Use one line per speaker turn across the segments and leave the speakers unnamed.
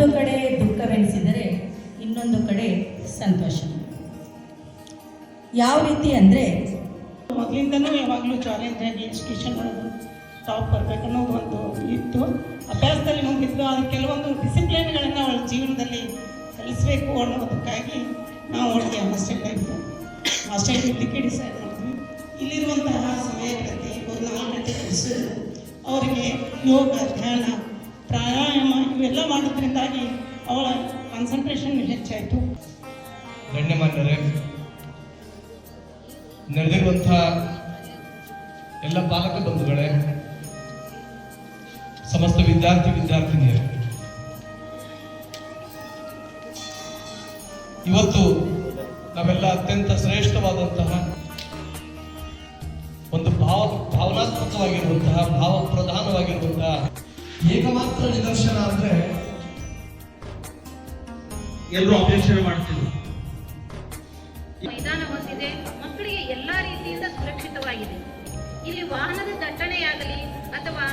ಒಂದು ಕಡೆ ದುಃಖವೆನಿಸಿದರೆ ಇನ್ನೊಂದು ಕಡೆ ಸಂತೋಷ. ಯಾವ ರೀತಿ ಅಂದರೆ
ಮೊದಲಿಂದನೂ ಯಾವಾಗಲೂ ಚಾಲೆಂಜ್ ಆಗಿ ಎಜುಕೇಷನ್ ಮಾಡೋದು ಟಾಪ್ ಬರಬೇಕು ಅನ್ನೋದು ಒಂದು ಇತ್ತು. ಅಭ್ಯಾಸದಲ್ಲಿ ಮುಂದಿದ್ದು ಅದು ಕೆಲವೊಂದು ಡಿಸಿಪ್ಲಿನ್ಗಳನ್ನು ಅವಳ ಜೀವನದಲ್ಲಿ ಕಲಿಸಬೇಕು ಅನ್ನೋದಕ್ಕಾಗಿ ನಾವು ಹೋಗಿ ಹಾಸ್ಟೆಲ್ ಲೈಫ್ ಇರಲಿಕ್ಕೆ ಡಿಸೈಡ್ ಮಾಡಿದ್ವಿ. ಇಲ್ಲಿರುವಂತಹ ಸಮಯಗಳಲ್ಲಿ ಒಂದು 4 ಗಂಟೆ ಕೋರ್ಸು ಅವರಿಗೆ ಯೋಗ, ಧ್ಯಾನ, ಪ್ರಾಣಾಯಾಮ ಇವೆಲ್ಲ ಮಾಡೋದ್ರಿಂದಾಗಿ ಅವಳ ಕಾನ್ಸಂಟ್ರೇಷನ್ ಹೆಚ್ಚಾಯಿತು.
ಗಣ್ಯಮಾನ್ಯರೇ, ನಡೆದಿರುವಂಥ ಎಲ್ಲ ಪಾಲಕ ಬಂಧುಗಳೇ, ಸಮಸ್ತ ವಿದ್ಯಾರ್ಥಿನಿಯರೇ, ಇವತ್ತು ನಾವೆಲ್ಲ ಅತ್ಯಂತ ಶ್ರೇಷ್ಠವಾದಂತಹ ಒಂದು ಭಾವನಾತ್ಮಕವಾಗಿರುವಂತಹ ಭಾವಪ್ರಧಾನವಾಗಿರುವಂತಹ ಏಕಮಾತ್ರ ನಿದರ್ಶನ ಅಂದ್ರೆ ಎಲ್ಲರೂ ಅಪೇಕ್ಷಣೆ ಮಾಡ್ತೀವಿ.
ಮೈದಾನ ಹೊಂದಿದೆ, ಮಕ್ಕಳಿಗೆ ಎಲ್ಲಾ ರೀತಿಯಿಂದ ಸುರಕ್ಷಿತವಾಗಿದೆ. ಇಲ್ಲಿ ವಾಹನದ ದಟ್ಟಣೆಯಾಗಲಿ ಅಥವಾ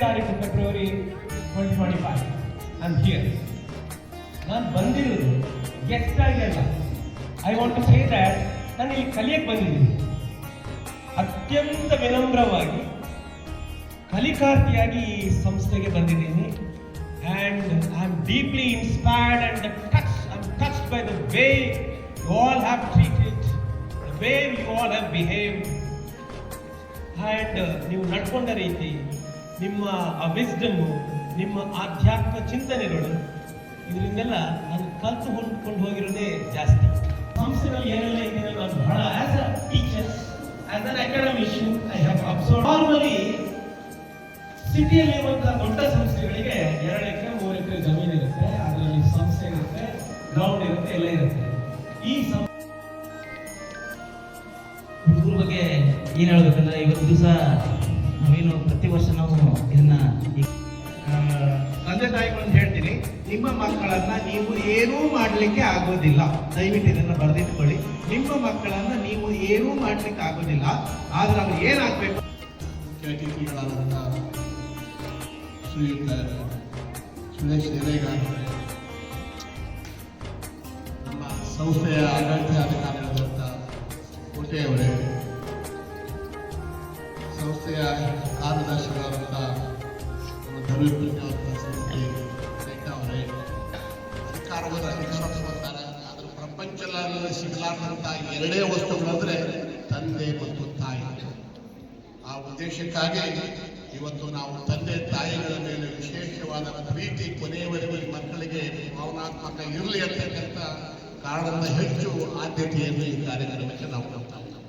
ತಾರೀಕು ಫೆಬ್ರವರಿ 2025 I'm here. ನಾನು ಬಂದಿರೋದು ಗೆಸ್ಟ್ ಆಗಿ ಅಲ್ಲ. I want to say that ನಾನು ಇಲ್ಲಿ ಕಲಿಯಕ್ಕೆ ಬಂದಿದ್ದೀನಿ. ಅತ್ಯಂತ ವಿನಮ್ರವಾಗಿ ಕಲಿಕಾರ್ಥಿಯಾಗಿ ಈ ಸಂಸ್ಥೆಗೆ ಬಂದಿದ್ದೀನಿ. And I am deeply inspired and touched by the way you all have treated, the way you all have behaved. And ನೀವು ನಡ್ಕೊಂಡ ರೀತಿ, ನಿಮ್ಮ ವಿಸ್ಡಮ್ಮು, ನಿಮ್ಮ ಆಧ್ಯಾತ್ಮ ಚಿಂತನೆಗಳು, ಇದರಿಂದೆಲ್ಲ ನಾನು ಕಲ್ತು ಹೊಂದ್ಕೊಂಡು ಹೋಗಿರೋದೇ ಜಾಸ್ತಿ. ಸಂಸ್ಥೆಗಳಲ್ಲಿ ಏನೆಲ್ಲ ಇದೆಯಲ್ಲ, ನಾನು ಬಹಳ as a teacher, as an academician I have observe. Normally ಸಿಟಿಯಲ್ಲಿ ಇರುವಂತಹ ದೊಡ್ಡ ಸಂಸ್ಥೆಗಳಿಗೆ 2 ಎಕರೆ 3 ಎಕರೆ ಜಮೀನು ಇರುತ್ತೆ, ಅದರಲ್ಲಿ ಸಂಸ್ಥೆ ಇರುತ್ತೆ, ಗ್ರೌಂಡ್ ಇರುತ್ತೆ, ಎಲ್ಲ ಇರುತ್ತೆ. ಈ
ಹುಡುಗರ ಬಗ್ಗೆ ಏನು ಹೇಳ್ಬೇಕಂದ್ರೆ, ಇವತ್ತು ದಿವಸ ನಾವೇನು ಪ್ರತಿ ವರ್ಷ ನಾವು ಇದನ್ನ
ತಂದೆ ತಾಯಿಗಳನ್ನು ಹೇಳ್ತೀನಿ, ನಿಮ್ಮ ಮಕ್ಕಳನ್ನ ನೀವು ಏನೂ ಮಾಡಲಿಕ್ಕೆ ಆಗೋದಿಲ್ಲ. ದಯವಿಟ್ಟು ಇದನ್ನು ಬರೆದಿಟ್ಕೊಳ್ಳಿ. ನಿಮ್ಮ ಮಕ್ಕಳನ್ನ ನೀವು ಏನೂ ಮಾಡಲಿಕ್ಕೆ ಆಗೋದಿಲ್ಲ, ಆದ್ರೆ ಅವ್ರು ಏನಾಗಬೇಕು.
ಅತಿಥಿಗಳಾದಂಥ ಶ್ರೀಯುತ ಸುರೇಶ್ ದೇವೇಗೌಡ, ನಮ್ಮ ಸಂಸ್ಥೆಯ ಆಡಳಿತಾಧಿಕಾರಿಗಳಾದಂಥ ಕೋಟೆಯವರೇ, ಸಂಸ್ಥೆಯ ಕಾರ್ಯದರ್ಶಿಗಳಾದಂಥ ಧರ್ಮಪುರಿಯವರ ಸಂಸ್ಥೆ ಅವರೇ, ಸರ್ಕಾರವನ್ನು ಅಧಿಕಾರಿಸ್ತಾರೆ. ಅದರ ಪ್ರಪಂಚದಲ್ಲಿ ಸಿಗಲಾರ್ದಂಥ 2 ವಸ್ತುಗಳಂದರೆ ತಂದೆ ಮತ್ತು ತಾಯಿ. ಆ ಉದ್ದೇಶಕ್ಕಾಗಿ ಇವತ್ತು ನಾವು ತಂದೆ ತಾಯಿಗಳ ಮೇಲೆ ವಿಶೇಷವಾದ ಪ್ರೀತಿ ಕೊನೆಯವರೆಗೂ ಈ ಮಕ್ಕಳಿಗೆ ಭಾವನಾತ್ಮಕ ಇರಲಿ ಅಂತಕ್ಕಂಥ ಕಾರಣದಿಂದ ಹೆಚ್ಚು ಆದ್ಯತೆಯನ್ನು ಈ ಕಾರ್ಯಕ್ರಮಕ್ಕೆ ನಾವು ಕೊಡ್ತಾ ಇದ್ದೇವೆ.